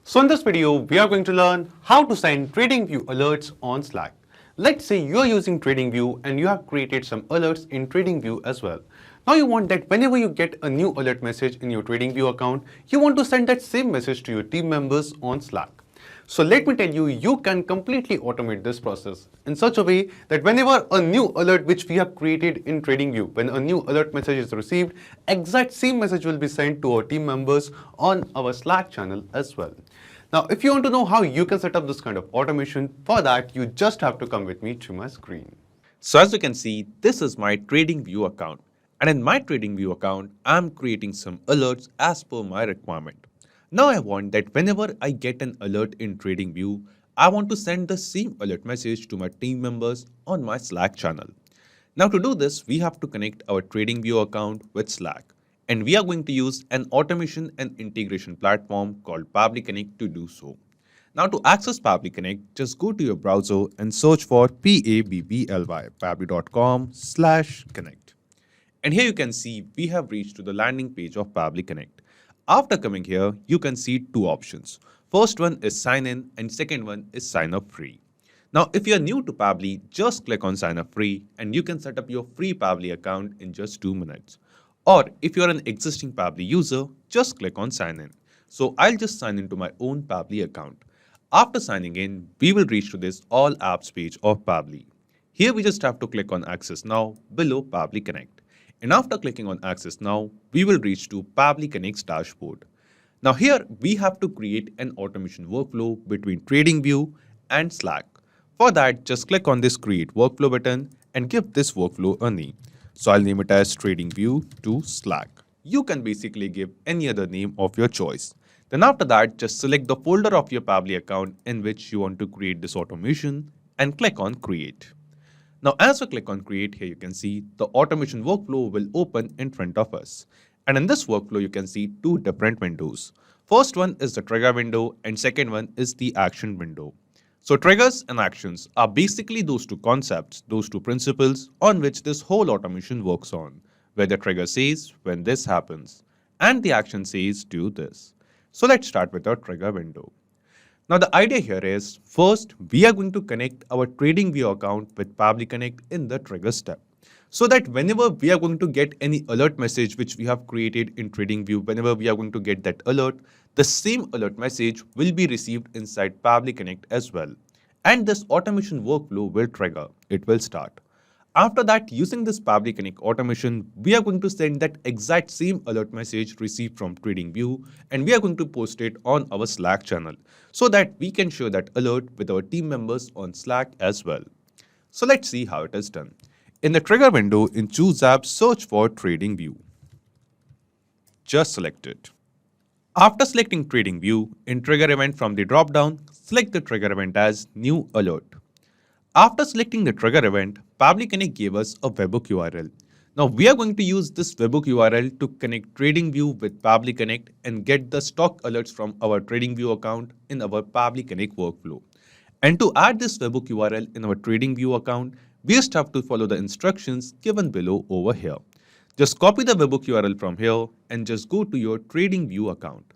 So in this video, we are going to learn how to send TradingView alerts on Slack. Let's say you are using TradingView and you have created some alerts in TradingView as well. Now you want that whenever you get a new alert message in your TradingView account, you want to send that same message to your team members on Slack. So let me tell you, you can completely automate this process in such a way that whenever a new alert which we have created in TradingView, when a new alert message is received, exact same message will be sent to our team members on our Slack channel as well. Now, if you want to know how you can set up this kind of automation, for that you just have to come with me to my screen. So as you can see, this is my TradingView account. And in my TradingView account, I'm creating some alerts as per my requirement. Now I want that whenever I get an alert in TradingView, I want to send the same alert message to my team members on my Slack channel. Now to do this, we have to connect our TradingView account with Slack. And we are going to use an automation and integration platform called Pabbly Connect to do so. Now to access Pabbly Connect, just go to your browser and search for Pabbly, pabbly.com/connect. And here you can see we have reached to the landing page of Pabbly Connect. After coming here, you can see two options. First one is sign in and second one is sign up free. Now if you are new to Pabbly, just click on sign up free and you can set up your free Pabbly account in just 2 minutes. Or if you are an existing Pabbly user, just click on sign in. So I'll just sign into my own Pabbly account. After signing in, we will reach to this all apps page of Pabbly. Here we just have to click on access now below Pabbly Connect. And after clicking on access now, we will reach to Pabbly Connect's dashboard. Now here we have to create an automation workflow between TradingView and Slack. For that, just click on this create workflow button and give this workflow a name. So I'll name it as TradingView to Slack. You can basically give any other name of your choice. Then after that, just select the folder of your Pabbly account in which you want to create this automation and click on create. Now as we click on create, here you can see the automation workflow will open in front of us. And in this workflow, you can see two different windows. First one is the trigger window and second one is the action window. So triggers and actions are basically those two concepts, those two principles on which this whole automation works on, where the trigger says when this happens and the action says do this. So let's start with our trigger window. Now the idea here is first we are going to connect our TradingView account with Pabbly Connect in the trigger step. So that whenever we are going to get any alert message which we have created in TradingView, whenever we are going to get that alert, the same alert message will be received inside Pabbly Connect as well. And this automation workflow will trigger. It will start. After that, using this Pabbly Connect automation, we are going to send that exact same alert message received from TradingView and we are going to post it on our Slack channel so that we can share that alert with our team members on Slack as well. So let's see how it is done. In the trigger window, in Choose App, search for TradingView. Just select it. After selecting TradingView, in Trigger Event from the drop-down, select the trigger event as New Alert. After selecting the trigger event, Pabbly Connect gave us a webhook URL. Now we are going to use this webhook URL to connect TradingView with Pabbly Connect and get the stock alerts from our TradingView account in our Pabbly Connect workflow. And to add this webhook URL in our TradingView account, we just have to follow the instructions given below over here. Just copy the webhook URL from here and just go to your TradingView account.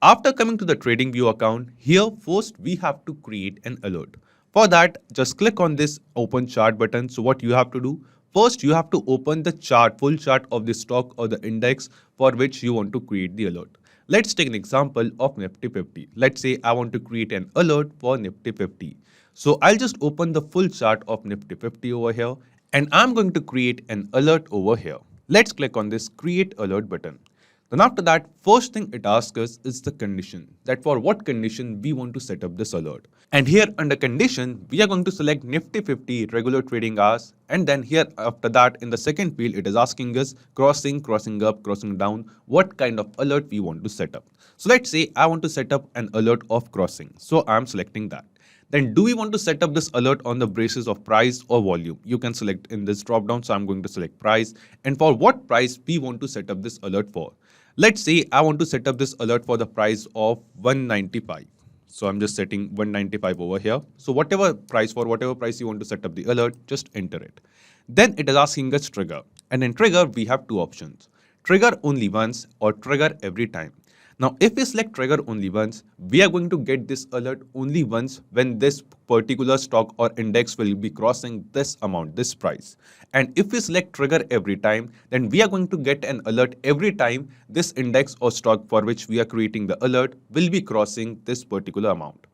After coming to the TradingView account, here first we have to create an alert. For that, just click on this open chart button. So what you have to do, first you have to open the chart, full chart of the stock or the index for which you want to create the alert. Let's take an example of Nifty 50. Let's say I want to create an alert for Nifty 50. So I'll just open the full chart of Nifty 50 over here and I'm going to create an alert over here. Let's click on this create alert button. Then after that, first thing it asks us is the condition, that for what condition we want to set up this alert. And here under condition, we are going to select Nifty 50 regular trading hours. And then here after that in the second field, it is asking us crossing, crossing up, crossing down, what kind of alert we want to set up. So let's say I want to set up an alert of crossing. So I'm selecting that. Then do we want to set up this alert on the basis of price or volume? You can select in this drop down. So I'm going to select price and for what price we want to set up this alert for. Let's say I want to set up this alert for the price of 195. So I'm just setting 195 over here. So whatever price you want to set up the alert, just enter it. Then it is asking us trigger. And in trigger, we have two options. Trigger only once or trigger every time. Now, if we select trigger only once, we are going to get this alert only once when this particular stock or index will be crossing this amount, this price. And if we select trigger every time, then we are going to get an alert every time this index or stock for which we are creating the alert will be crossing this particular amount.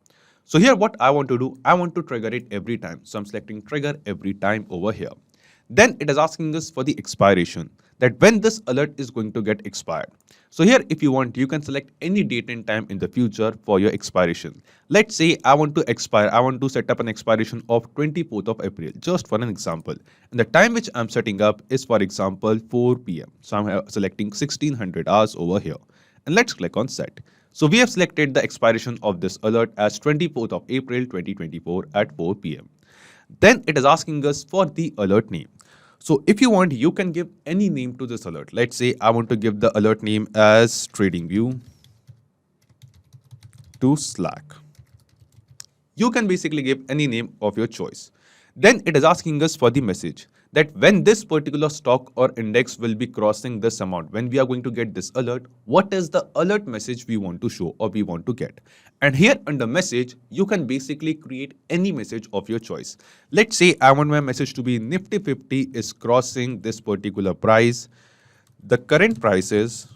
So here what I want to do, I want to trigger it every time. So I'm selecting trigger every time over here. Then it is asking us for the expiration, that when this alert is going to get expired. So here if you want, you can select any date and time in the future for your expiration. Let's say I want to set up an expiration of 24th of April, just for an example. And the time which I'm setting up is, for example, 4 p.m. So I'm selecting 1600 hours over here. And let's click on set. So we have selected the expiration of this alert as 24th of April 2024 at 4 p.m. Then it is asking us for the alert name. So if you want, you can give any name to this alert. Let's say I want to give the alert name as TradingView to Slack. You can basically give any name of your choice. Then it is asking us for the message, that when this particular stock or index will be crossing this amount, when we are going to get this alert, what is the alert message we want to show or we want to get. And here under message, you can basically create any message of your choice. Let's say I want my message to be Nifty 50 is crossing this particular price. The current price is.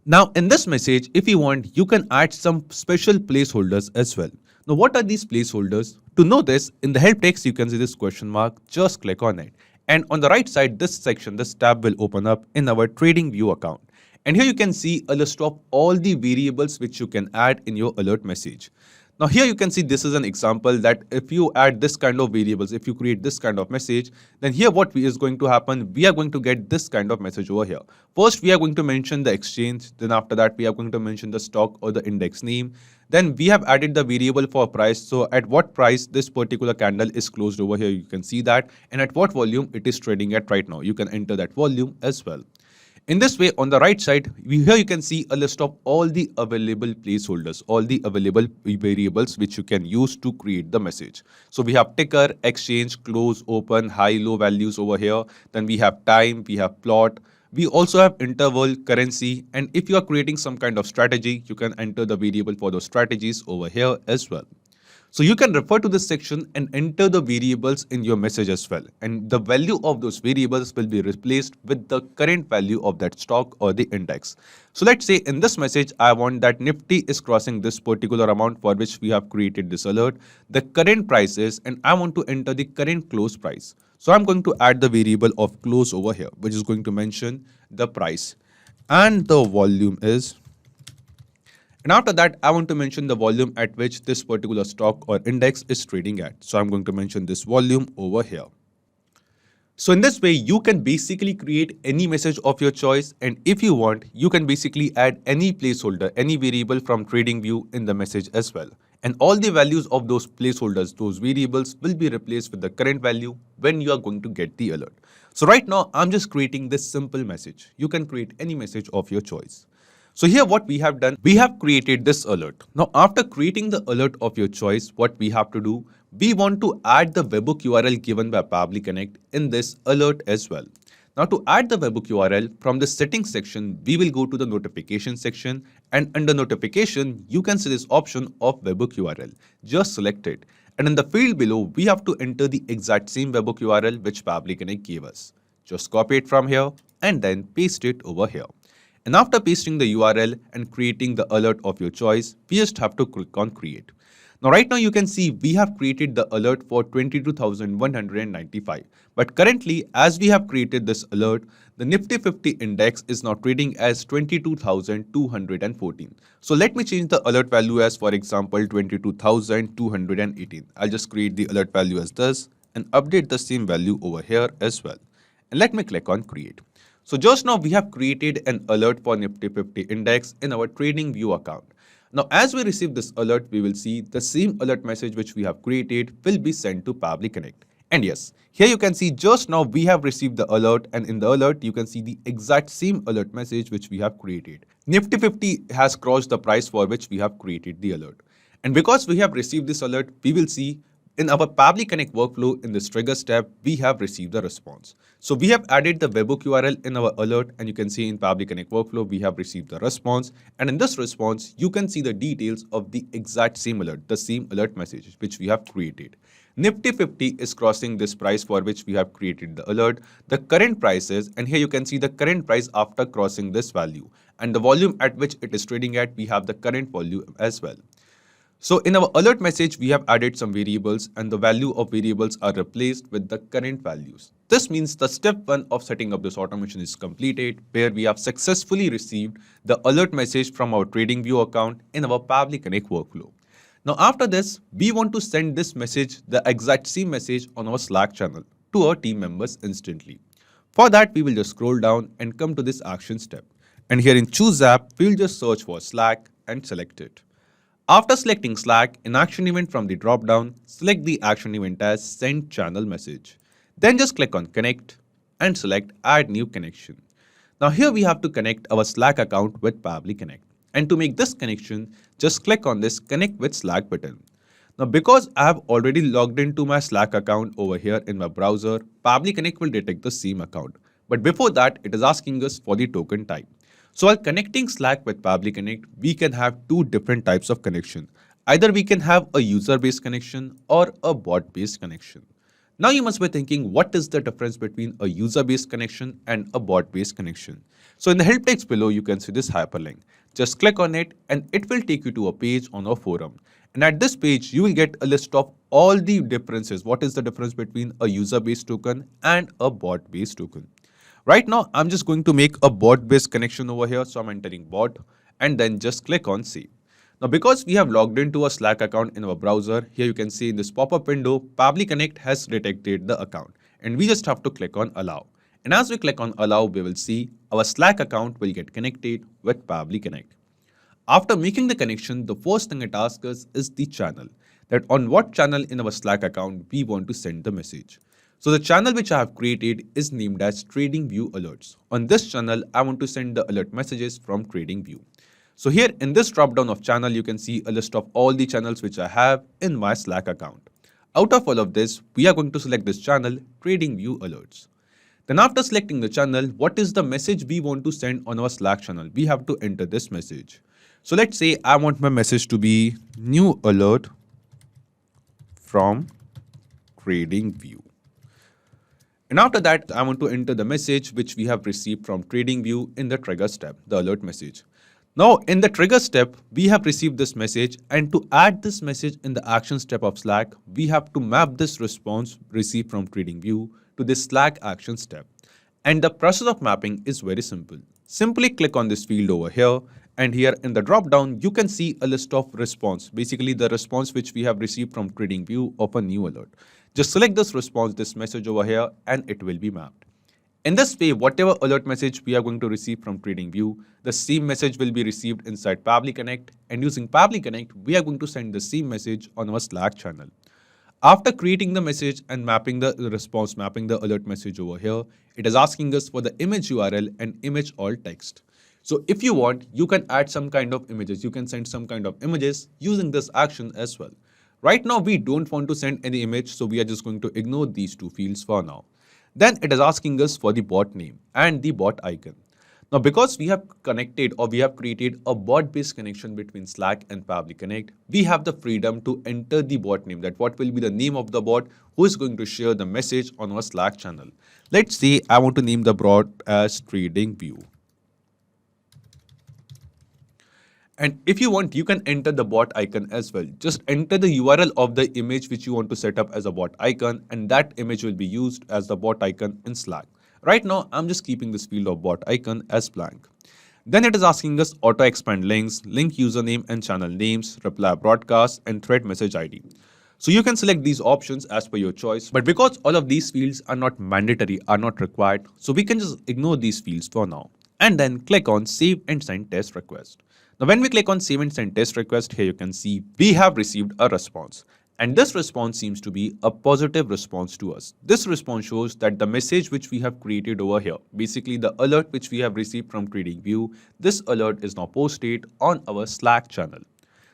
Now in this message, if you want, you can add some special placeholders as well. Now what are these placeholders? To know this, in the help text you can see this question mark, just click on it. And on the right side, this section, this tab will open up in our TradingView account. And here you can see a list of all the variables which you can add in your alert message. Now here you can see this is an example that if you add this kind of variables, if you create this kind of message, then here what is going to happen, we are going to get this kind of message over here. First, we are going to mention the exchange. Then after that, we are going to mention the stock or the index name. Then we have added the variable for price. So at what price this particular candle is closed over here, you can see that. And at what volume it is trading at right now. You can enter that volume as well. In this way, on the right side, here you can see a list of all the available placeholders, all the available variables which you can use to create the message. So we have ticker, exchange, close, open, high, low values over here. Then we have time, we have plot. We also have interval, currency, and if you are creating some kind of strategy, you can enter the variable for those strategies over here as well. So you can refer to this section and enter the variables in your message as well. And the value of those variables will be replaced with the current value of that stock or the index. So let's say in this message, I want that Nifty is crossing this particular amount for which we have created this alert. The current price is, and I want to enter the current close price. So I'm going to add the variable of close over here, which is going to mention the price. And the volume is. And after that, I want to mention the volume at which this particular stock or index is trading at. So I'm going to mention this volume over here. So in this way, you can basically create any message of your choice. And if you want, you can basically add any placeholder, any variable from TradingView in the message as well. And all the values of those placeholders, those variables will be replaced with the current value when you are going to get the alert. So right now, I'm just creating this simple message. You can create any message of your choice. So here what we have done, we have created this alert. Now after creating the alert of your choice, what we have to do, we want to add the webhook URL given by Pabbly Connect in this alert as well. Now to add the webhook URL from the settings section, we will go to the notification section, and under notification, you can see this option of webhook URL. Just select it. And in the field below, we have to enter the exact same webhook URL which Pabbly Connect gave us. Just copy it from here and then paste it over here. And after pasting the URL and creating the alert of your choice, we just have to click on create. Now right now you can see we have created the alert for 22,195. But currently, as we have created this alert, the Nifty 50 index is now trading as 22,214. So let me change the alert value as, for example, 22,218. I'll just create the alert value as this and update the same value over here as well. And let me click on create. So just now we have created an alert for Nifty 50 index in our TradingView account. Now as we receive this alert, we will see the same alert message which we have created will be sent to Pabbly Connect. And yes, here you can see just now we have received the alert, and in the alert you can see the exact same alert message which we have created. Nifty 50 has crossed the price for which we have created the alert. And because we have received this alert, we will see In our Pabbly Connect workflow, in this trigger step, we have received the response. So we have added the webhook URL in our alert, and you can see in Pabbly Connect workflow, we have received the response. And in this response, you can see the details of the exact same alert, the same alert message which we have created. Nifty 50 is crossing this price for which we have created the alert. The current price is, and here you can see the current price after crossing this value. And the volume at which it is trading at, we have the current volume as well. So in our alert message, we have added some variables and the value of variables are replaced with the current values. This means the step 1 of setting up this automation is completed, where we have successfully received the alert message from our TradingView account in our Pabbly Connect workflow. Now after this, we want to send this message, the exact same message on our Slack channel to our team members instantly. For that, we will just scroll down and come to this action step. And here in Choose App, we will just search for Slack and select it. After selecting Slack, in action event from the drop-down, select the action event as Send Channel Message. Then just click on Connect and select Add New Connection. Now here we have to connect our Slack account with Pabbly Connect. And to make this connection, just click on this Connect with Slack button. Now because I have already logged into my Slack account over here in my browser, Pabbly Connect will detect the same account. But before that, it is asking us for the token type. So while connecting Slack with Pabbly Connect, we can have two different types of connection. Either we can have a user-based connection or a bot-based connection. Now you must be thinking, what is the difference between a user-based connection and a bot-based connection? So in the help text below, you can see this hyperlink. Just click on it and it will take you to a page on our forum. And at this page, you will get a list of all the differences. What is the difference between a user-based token and a bot-based token? Right now, I'm just going to make a bot-based connection over here. So I'm entering bot and then just click on save. Now, because we have logged into a Slack account in our browser, here you can see in this pop-up window, Pabbly Connect has detected the account and we just have to click on allow. And as we click on allow, we will see our Slack account will get connected with Pabbly Connect. After making the connection, the first thing it asks us is the channel, that on what channel in our Slack account we want to send the message. So the channel which I have created is named as TradingView Alerts. On this channel, I want to send the alert messages from TradingView. So here in this drop-down of channel, you can see a list of all the channels which I have in my Slack account. Out of all of this, we are going to select this channel, TradingView Alerts. Then after selecting the channel, what is the message we want to send on our Slack channel? We have to enter this message. So let's say I want my message to be new alert from TradingView. And after that, I want to enter the message which we have received from TradingView in the trigger step, the alert message. Now, in the trigger step, we have received this message, and to add this message in the action step of Slack, we have to map this response received from TradingView to this Slack action step. And the process of mapping is very simple. Simply click on this field over here, and here in the drop down, you can see a list of response, basically the response which we have received from TradingView of a new alert. Just select this response, this message over here, and it will be mapped. In this way, whatever alert message we are going to receive from TradingView, the same message will be received inside Pabbly Connect, and using Pabbly Connect, we are going to send the same message on our Slack channel. After creating the message and mapping the response, mapping the alert message over here, it is asking us for the image URL and image alt text. So if you want, you can add some kind of images. You can send some kind of images using this action as well. Right now, we don't want to send any image, so we are just going to ignore these two fields for now. Then it is asking us for the bot name and the bot icon. Now, because we have connected or we have created a bot-based connection between Slack and Pabbly Connect, we have the freedom to enter the bot name, that what will be the name of the bot who is going to share the message on our Slack channel. Let's say I want to name the bot as TradingView. And if you want, you can enter the bot icon as well. Just enter the URL of the image which you want to set up as a bot icon, and that image will be used as the bot icon in Slack. Right now, I'm just keeping this field of bot icon as blank. Then it is asking us auto expand links, link username and channel names, reply broadcast, and thread message ID. So you can select these options as per your choice, but because all of these fields are not mandatory, are not required, so we can just ignore these fields for now. And then click on save and send test request. Now, when we click on save and send test request, here you can see we have received a response. And this response seems to be a positive response to us. This response shows that the message which we have created over here, basically the alert which we have received from TradingView, this alert is now posted on our Slack channel.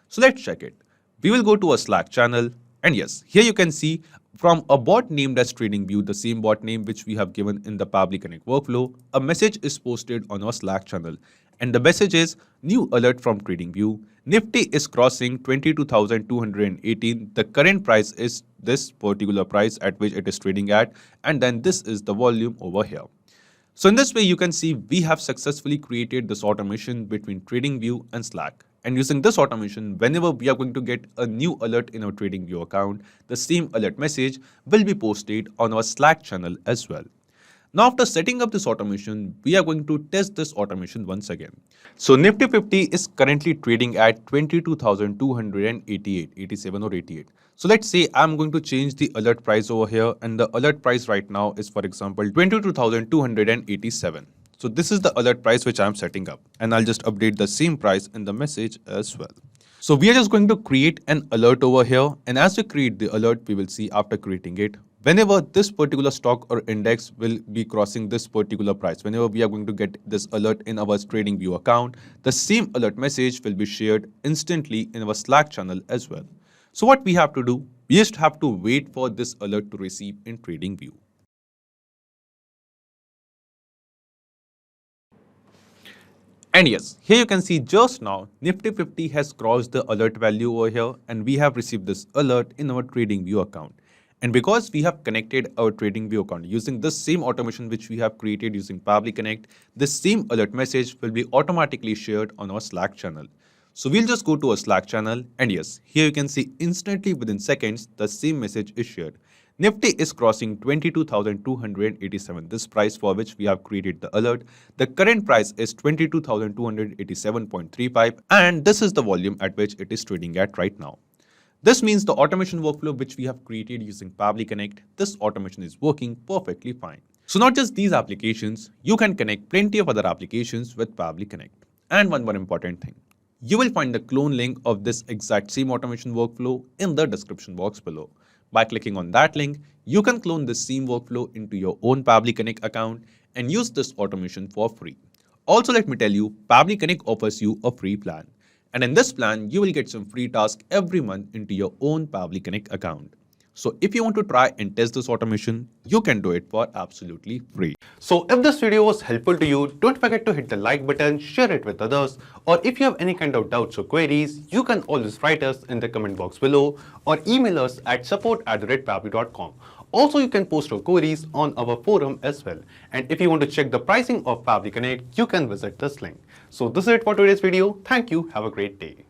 So let's check it. We will go to a Slack channel And yes, here you can see from a bot named as TradingView, the same bot name which we have given in the Pabbly Connect workflow, a message is posted on our Slack channel. And the message is new alert from TradingView. Nifty is crossing 22,218. The current price is this particular price at which it is trading at. And then this is the volume over here. So in this way, you can see we have successfully created this automation between TradingView and Slack. And using this automation, whenever we are going to get a new alert in our TradingView account, the same alert message will be posted on our Slack channel as well. Now, after setting up this automation, we are going to test this automation once again. So Nifty 50 is currently trading at 22,288, 87 or 88. So let's say I'm going to change the alert price over here, and the alert price right now is, for example, 22,287. So this is the alert price which I'm setting up, and I'll just update the same price in the message as well. So we are just going to create an alert over here, and as we create the alert, we will see after creating it, whenever this particular stock or index will be crossing this particular price, whenever we are going to get this alert in our TradingView account, the same alert message will be shared instantly in our Slack channel as well. So what we have to do, we just have to wait for this alert to receive in TradingView. And yes, here you can see just now Nifty 50 has crossed the alert value over here, and we have received this alert in our TradingView account. And because we have connected our TradingView account using the same automation which we have created using Pabbly Connect, this same alert message will be automatically shared on our Slack channel. So we'll just go to our Slack channel, and yes, here you can see instantly within seconds the same message is shared. Nifty is crossing 22,287, this price for which we have created the alert. The current price is 22,287.35, and this is the volume at which it is trading at right now. This means the automation workflow which we have created using Pabbly Connect, this automation is working perfectly fine. So not just these applications, you can connect plenty of other applications with Pabbly Connect. And one more important thing, you will find the clone link of this exact same automation workflow in the description box below. By clicking on that link, you can clone this same workflow into your own Pabbly Connect account and use this automation for free. Also, let me tell you, Pabbly Connect offers you a free plan. And in this plan, you will get some free tasks every month into your own Pabbly Connect account. So if you want to try and test this automation, you can do it for absolutely free. So if this video was helpful to you, don't forget to hit the like button, share it with others, or if you have any kind of doubts or queries, you can always write us in the comment box below or email us at support@pabbly.com. Also, you can post your queries on our forum as well. And if you want to check the pricing of Pabbly Connect, you can visit this link. So this is it for today's video. Thank you. Have a great day.